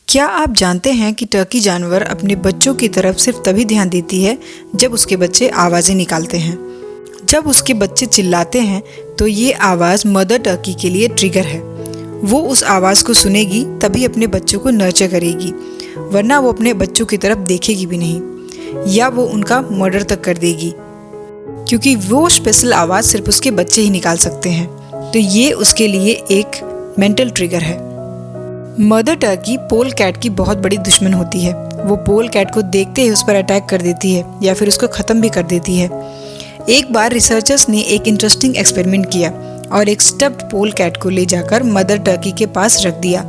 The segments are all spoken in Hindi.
क्या आप जानते हैं कि टर्की जानवर अपने बच्चों की तरफ सिर्फ तभी ध्यान देती है जब उसके बच्चे आवाज़ें निकालते हैं। जब उसके बच्चे चिल्लाते हैं तो ये आवाज़ मदर टर्की के लिए ट्रिगर है। वो उस आवाज़ को सुनेगी तभी अपने बच्चों को नर्चर करेगी, वरना वो अपने बच्चों की तरफ देखेगी भी नहीं या वो उनका मर्डर तक कर देगी, क्योंकि वो स्पेशल आवाज़ सिर्फ उसके बच्चे ही निकाल सकते हैं। तो ये उसके लिए एक मेंटल ट्रिगर है। मदर टर्की पोल कैट की बहुत बड़ी दुश्मन होती है। वो पोल कैट को देखते ही उस पर अटैक कर देती है या फिर उसको ख़त्म भी कर देती है। एक बार रिसर्चर्स ने एक इंटरेस्टिंग एक्सपेरिमेंट किया और एक स्टफ्ड पोल कैट को ले जाकर मदर टर्की के पास रख दिया।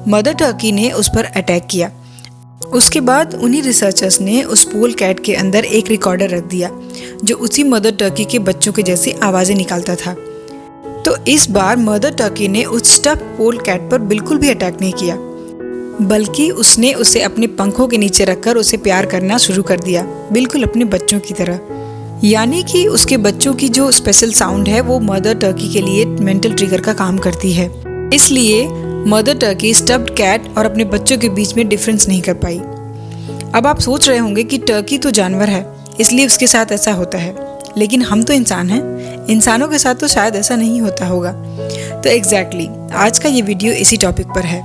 मदर टर्की ने उस पर अटैक किया। उसके बाद उन्हीं रिसर्चर्स ने उस पोल कैट के अंदर एक रिकॉर्डर रख दिया जो उसी मदर टर्की के बच्चों के जैसी आवाज़ें निकालता था। तो इस बार मदर टर्की ने उस स्टफ्ड पोल कैट पर बिल्कुल भी अटैक नहीं किया, बल्कि उसने उसे अपने पंखों के नीचे रखकर उसे प्यार करना शुरू कर दिया, बिल्कुल अपने बच्चों की तरह। यानी कि उसके बच्चों की जो स्पेशल साउंड है वो मदर टर्की के लिए मेंटल ट्रिगर का काम करती है। इसलिए मदर टर्की स्टफ्ड कैट और अपने बच्चों के बीच में डिफरेंस नहीं कर पाई। अब आप सोच रहे होंगे कि टर्की तो जानवर है, इसलिए उसके साथ ऐसा होता है, लेकिन हम तो इंसान हैं, इंसानों के साथ तो शायद ऐसा नहीं होता होगा। तो एग्जैक्टली आज का ये वीडियो इसी टॉपिक पर है।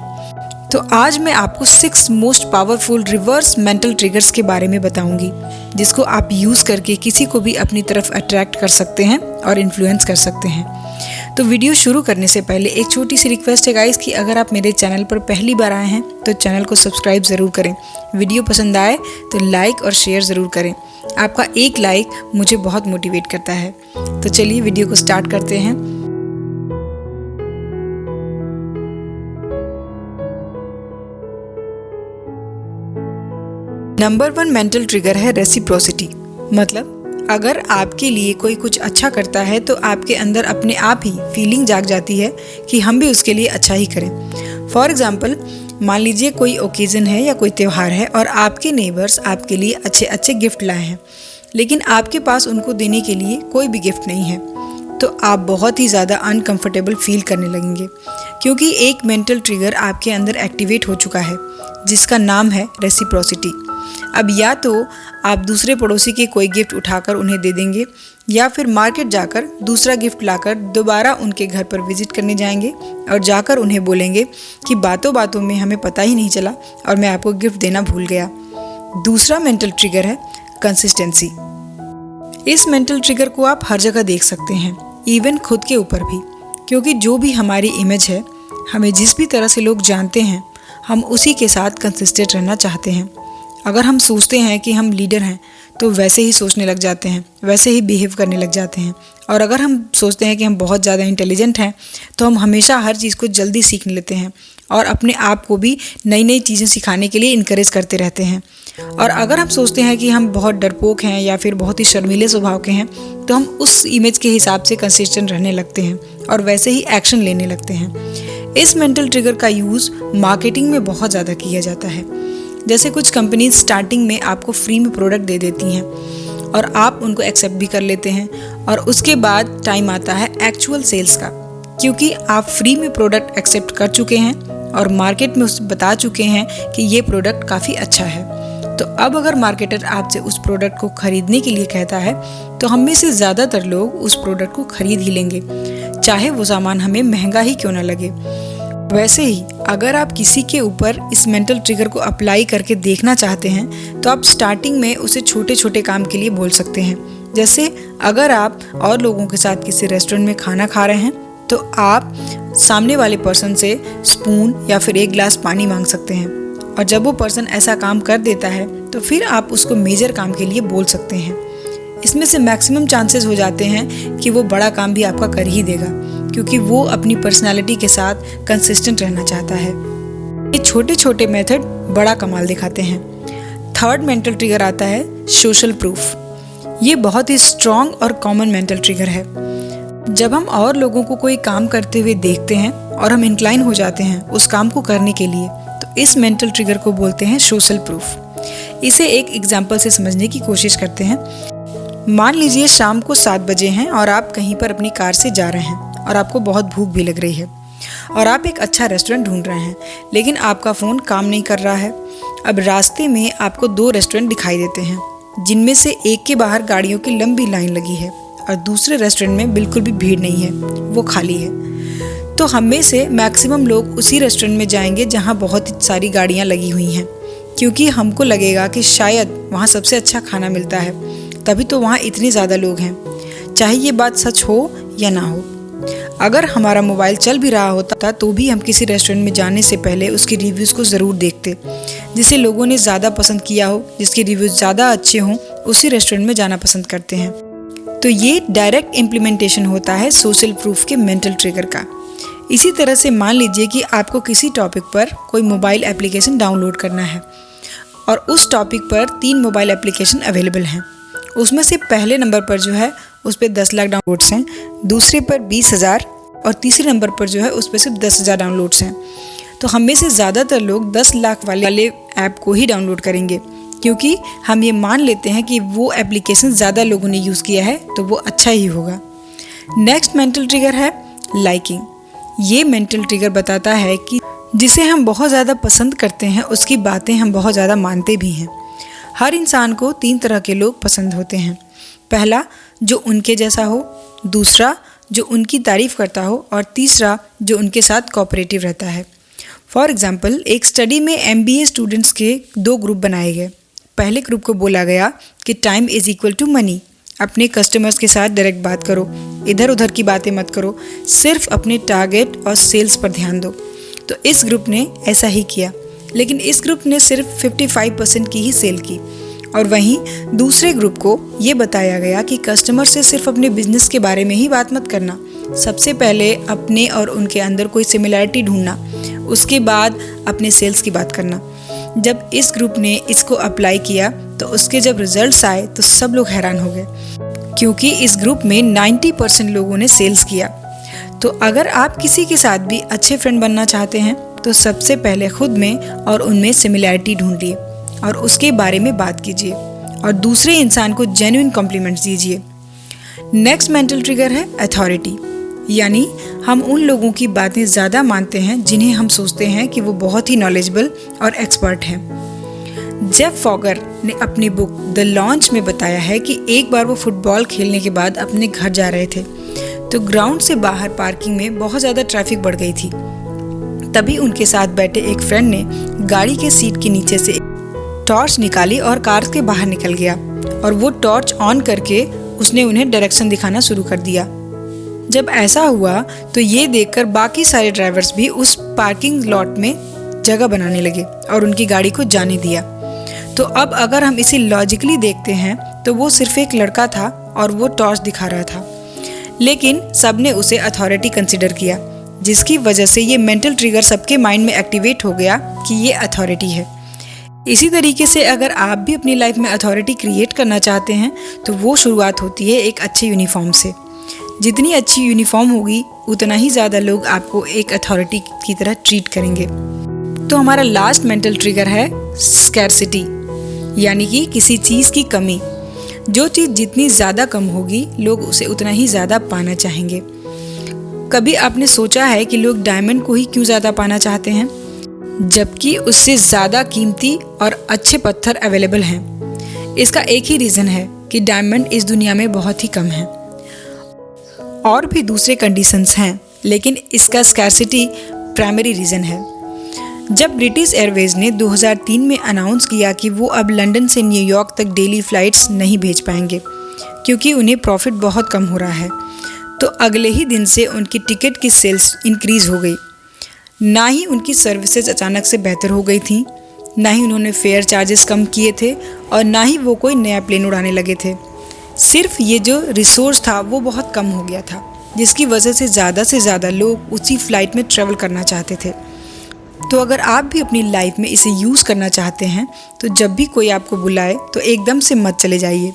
तो आज मैं आपको 6 most powerful reverse mental triggers के बारे में बताऊंगी, जिसको आप यूज़ करके किसी को भी अपनी तरफ अट्रैक्ट कर सकते हैं और इन्फ्लुएंस कर सकते हैं। तो वीडियो शुरू करने से पहले एक छोटी सी रिक्वेस्ट है गाइस कि अगर आप मेरे चैनल पर पहली बार आए हैं तो चैनल को सब्सक्राइब ज़रूर करें। वीडियो पसंद आए तो लाइक और शेयर ज़रूर करें। आपका एक लाइक मुझे बहुत मोटिवेट करता है। तो चलिए वीडियो को स्टार्ट करते हैं। नंबर 1 मेंटल ट्रिगर है रेसिप्रोसिटी। मतलब अगर आपके लिए कोई कुछ अच्छा करता है तो आपके अंदर अपने आप ही फीलिंग जाग जाती है कि हम भी उसके लिए अच्छा ही करें। फॉर एग्जाम्पल, मान लीजिए कोई ओकेज़न है या कोई त्यौहार है और आपके नेबर्स आपके लिए अच्छे अच्छे गिफ्ट लाए हैं, लेकिन आपके पास उनको देने के लिए कोई भी गिफ्ट नहीं है, तो आप बहुत ही ज़्यादा अनकंफर्टेबल फील करने लगेंगे, क्योंकि एक मेंटल ट्रिगर आपके अंदर एक्टिवेट हो चुका है जिसका नाम है रेसिप्रोसिटी। अब या तो आप दूसरे पड़ोसी के कोई गिफ्ट उठाकर उन्हें दे देंगे या फिर मार्केट जाकर दूसरा गिफ्ट लाकर दोबारा उनके घर पर विजिट करने जाएंगे और जाकर उन्हें बोलेंगे कि बातों बातों में हमें पता ही नहीं चला और मैं आपको गिफ्ट देना भूल गया। दूसरा मेंटल ट्रिगर है कंसिस्टेंसी। इस मेंटल ट्रिगर को आप हर जगह देख सकते हैं, इवन खुद के ऊपर भी, क्योंकि जो भी हमारी इमेज है, हमें जिस भी तरह से लोग जानते हैं, हम उसी के साथ कंसिस्टेंट रहना चाहते हैं। अगर हम सोचते हैं कि हम लीडर हैं तो वैसे ही सोचने लग जाते हैं, वैसे ही बिहेव करने लग जाते हैं। और अगर हम सोचते हैं कि हम बहुत ज़्यादा इंटेलिजेंट हैं तो हम हमेशा हर चीज़ को जल्दी सीख लेते हैं और अपने आप को भी नई नई चीज़ें सिखाने के लिए इनकरेज करते रहते हैं। और अगर हम सोचते हैं कि हम बहुत डरपोक हैं या फिर बहुत ही शर्मीले स्वभाव के हैं तो हम उस इमेज के हिसाब से कंसिस्टेंट रहने लगते हैं और वैसे ही एक्शन लेने लगते हैं। इस मेंटल ट्रिगर का यूज़ मार्केटिंग में बहुत ज़्यादा किया जाता है। जैसे कुछ कंपनीज स्टार्टिंग में आपको फ्री में प्रोडक्ट दे देती हैं और आप उनको एक्सेप्ट भी कर लेते हैं, और उसके बाद टाइम आता है एक्चुअल सेल्स का, क्योंकि आप फ्री में प्रोडक्ट एक्सेप्ट कर चुके हैं और मार्केट में उसे बता चुके हैं कि ये प्रोडक्ट काफ़ी अच्छा है। तो अब अगर मार्केटर आपसे उस प्रोडक्ट को खरीदने के लिए कहता है तो हम में से ज़्यादातर लोग उस प्रोडक्ट को खरीद ही लेंगे, चाहे वो सामान हमें महंगा ही क्यों ना लगे। वैसे ही अगर आप किसी के ऊपर इस मेंटल ट्रिगर को अप्लाई करके देखना चाहते हैं तो आप स्टार्टिंग में उसे छोटे छोटे काम के लिए बोल सकते हैं। जैसे अगर आप और लोगों के साथ किसी रेस्टोरेंट में खाना खा रहे हैं तो आप सामने वाले पर्सन से स्पून या फिर एक ग्लास पानी मांग सकते हैं, और जब वो पर्सन ऐसा काम कर देता है तो फिर आप उसको मेजर काम के लिए बोल सकते हैं। इसमें से मैक्सिमम चांसेस हो जाते हैं कि वो बड़ा काम भी आपका कर ही देगा, क्योंकि वो अपनी पर्सनालिटी के साथ कंसिस्टेंट रहना चाहता है। ये छोटे छोटे मेथड बड़ा कमाल दिखाते हैं। थर्ड मेंटल ट्रिगर आता है सोशल प्रूफ। ये बहुत ही स्ट्रॉन्ग और कॉमन मेंटल ट्रिगर है। जब हम और लोगों को कोई काम करते हुए देखते हैं और हम इंक्लाइन हो जाते हैं उस काम को करने के लिए, तो इस मेंटल ट्रिगर को बोलते हैं सोशल प्रूफ। इसे एक एग्जाम्पल से समझने की कोशिश करते हैं। मान लीजिए शाम को 7 बजे हैं और आप कहीं पर अपनी कार से जा रहे हैं और आपको बहुत भूख भी लग रही है। और आप एक अच्छा रेस्टोरेंट ढूंढ रहे हैं, लेकिन आपका फ़ोन काम नहीं कर रहा है। अब रास्ते में आपको 2 रेस्टोरेंट दिखाई देते हैं, जिनमें से एक के बाहर गाड़ियों की लंबी लाइन लगी है और दूसरे रेस्टोरेंट में बिल्कुल भी भीड़ नहीं है, वो खाली है। तो हम में से मैक्सिमम लोग उसी रेस्टोरेंट में जाएंगे जहाँ बहुत सारी गाड़ियाँ लगी हुई हैं, क्योंकि हमको लगेगा कि शायद वहाँ सबसे अच्छा खाना मिलता है, तभी तो वहाँ इतने ज़्यादा लोग हैं, चाहे ये बात सच हो या ना हो। अगर हमारा मोबाइल चल भी रहा होता तो भी हम किसी रेस्टोरेंट में जाने से पहले उसके रिव्यूज़ को ज़रूर देखते। जिसे लोगों ने ज़्यादा पसंद किया हो, जिसके रिव्यूज़ ज़्यादा अच्छे हों, उसी रेस्टोरेंट में जाना पसंद करते हैं। तो ये डायरेक्ट इम्प्लीमेंटेशन होता है सोशल प्रूफ के मेंटल ट्रिगर का। इसी तरह से मान लीजिए कि आपको किसी टॉपिक पर कोई मोबाइल एप्लीकेशन डाउनलोड करना है और उस टॉपिक पर 3 मोबाइल एप्लीकेशन अवेलेबल हैं। उसमें से पहले नंबर पर जो है उस पर 10 लाख डाउनलोड्स हैं, दूसरे पर 20,000 और तीसरे नंबर पर जो है उस पर सिर्फ 10,000 डाउनलोड्स हैं। तो हम में से ज़्यादातर लोग 10 लाख वाले ऐप को ही डाउनलोड करेंगे, क्योंकि हम ये मान लेते हैं कि वो एप्लीकेशन ज़्यादा लोगों ने यूज़ किया है तो वो अच्छा ही होगा। नेक्स्ट मेंटल ट्रिगर है लाइकिंग। ये मेंटल ट्रिगर बताता है कि जिसे हम बहुत ज़्यादा पसंद करते हैं उसकी बातें हम बहुत ज़्यादा मानते भी हैं। हर इंसान को 3 तरह के लोग पसंद होते हैं। पहला, जो उनके जैसा हो, दूसरा जो उनकी तारीफ़ करता हो, और तीसरा जो उनके साथ कोऑपरेटिव रहता है। फॉर एग्ज़ाम्पल, एक स्टडी में MBA स्टूडेंट्स के 2 ग्रुप बनाए गए। पहले ग्रुप को बोला गया कि time is equal to money, अपने कस्टमर्स के साथ डायरेक्ट बात करो, इधर उधर की बातें मत करो, सिर्फ अपने टारगेट और सेल्स पर ध्यान दो। तो इस ग्रुप ने ऐसा ही किया, लेकिन इस ग्रुप ने सिर्फ 55% की ही सेल की। और वहीं दूसरे ग्रुप को ये बताया गया कि कस्टमर से सिर्फ अपने बिजनेस के बारे में ही बात मत करना, सबसे पहले अपने और उनके अंदर कोई सिमिलैरिटी ढूंढना, उसके बाद अपने सेल्स की बात करना। जब इस ग्रुप ने इसको अप्लाई किया तो उसके जब रिजल्ट्स आए तो सब लोग हैरान हो गए, क्योंकि इस ग्रुप में 90% लोगों ने सेल्स किया। तो अगर आप किसी के साथ भी अच्छे फ्रेंड बनना चाहते हैं तो सबसे पहले खुद में और उनमें सिमिलैरिटी ढूंढिए और उसके बारे में बात कीजिए और दूसरे इंसान को जेन्युइन कॉम्प्लीमेंट्स दीजिए। नेक्स्ट मेंटल ट्रिगर है अथॉरिटी, यानी हम उन लोगों की बातें ज़्यादा मानते हैं जिन्हें हम सोचते हैं कि वो बहुत ही नॉलेजेबल और एक्सपर्ट हैं। जेफ फॉगर ने अपनी बुक द लॉन्च में बताया है कि एक बार वो फुटबॉल खेलने के बाद अपने घर जा रहे थे तो ग्राउंड से बाहर पार्किंग में बहुत ज़्यादा ट्रैफिक बढ़ गई थी। तभी उनके साथ बैठे एक फ्रेंड ने गाड़ी के सीट के नीचे से टॉर्च निकाली और कार के बाहर निकल गया और वो टॉर्च ऑन करके उसने उन्हें डायरेक्शन दिखाना शुरू कर दिया। जब ऐसा हुआ तो ये देखकर बाकी सारे ड्राइवर्स भी उस पार्किंग लॉट में जगह बनाने लगे और उनकी गाड़ी को जाने दिया। तो अब अगर हम इसे लॉजिकली देखते हैं तो वो सिर्फ एक लड़का था और वो टॉर्च दिखा रहा था, लेकिन सबने उसे अथॉरिटी कंसिडर किया, जिसकी वजह से ये मेंटल ट्रिगर सबके माइंड में एक्टिवेट हो गया कि ये अथॉरिटी है। इसी तरीके से अगर आप भी अपनी लाइफ में अथॉरिटी क्रिएट करना चाहते हैं तो वो शुरुआत होती है एक अच्छे यूनिफॉर्म से। जितनी अच्छी यूनिफॉर्म होगी उतना ही ज़्यादा लोग आपको एक अथॉरिटी की तरह ट्रीट करेंगे। तो हमारा लास्ट मेंटल ट्रिगर है स्कैरसिटी, यानी कि किसी चीज़ की कमी। जो चीज़ जितनी ज़्यादा कम होगी लोग उसे उतना ही ज़्यादा पाना चाहेंगे। कभी आपने सोचा है कि लोग डायमंड को ही क्यों ज़्यादा पाना चाहते हैं, जबकि उससे ज़्यादा कीमती और अच्छे पत्थर अवेलेबल हैं? इसका एक ही रीज़न है कि डायमंड इस दुनिया में बहुत ही कम है। और भी दूसरे कंडीशंस हैं, लेकिन इसका स्कैरसिटी प्राइमरी रीज़न है। जब ब्रिटिश एयरवेज ने 2003 में अनाउंस किया कि वो अब लंदन से न्यूयॉर्क तक डेली फ़्लाइट्स नहीं भेज पाएंगे क्योंकि उन्हें प्रॉफिट बहुत कम हो रहा है, तो अगले ही दिन से उनकी टिकट की सेल्स इंक्रीज़ हो गई। ना ही उनकी सर्विसेज अचानक से बेहतर हो गई थी, ना ही उन्होंने फेयर चार्जेस कम किए थे और ना ही वो कोई नया प्लेन उड़ाने लगे थे। सिर्फ ये जो रिसोर्स था वो बहुत कम हो गया था, जिसकी वजह से ज़्यादा लोग उसी फ्लाइट में ट्रैवल करना चाहते थे। तो अगर आप भी अपनी लाइफ में इसे यूज़ करना चाहते हैं तो जब भी कोई आपको बुलाए तो एकदम से मत चले जाइए,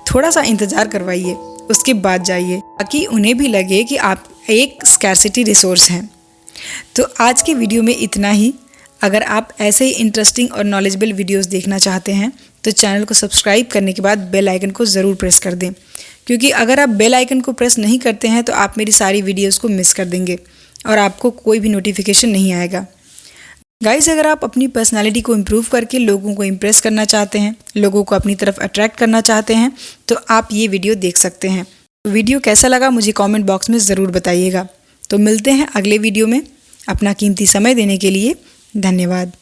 थोड़ा सा इंतज़ार करवाइए, उसके बाद जाइए, ताकि उन्हें भी लगे कि आप एक स्कैरसिटी रिसोर्स हैं। तो आज के वीडियो में इतना ही। अगर आप ऐसे ही इंटरेस्टिंग और नॉलेजेबल वीडियोस देखना चाहते हैं तो चैनल को सब्सक्राइब करने के बाद बेल आइकन को ज़रूर प्रेस कर दें, क्योंकि अगर आप बेल आइकन को प्रेस नहीं करते हैं तो आप मेरी सारी वीडियोस को मिस कर देंगे और आपको कोई भी नोटिफिकेशन नहीं आएगा। गाइस, अगर आप अपनी पर्सनालिटी को इम्प्रूव करके लोगों को इम्प्रेस करना चाहते हैं, लोगों को अपनी तरफ अट्रैक्ट करना चाहते हैं, तो आप ये वीडियो देख सकते हैं। वीडियो कैसा लगा मुझे कमेंट बॉक्स में ज़रूर बताइएगा। तो मिलते हैं अगले वीडियो में। अपना कीमती समय देने के लिए धन्यवाद।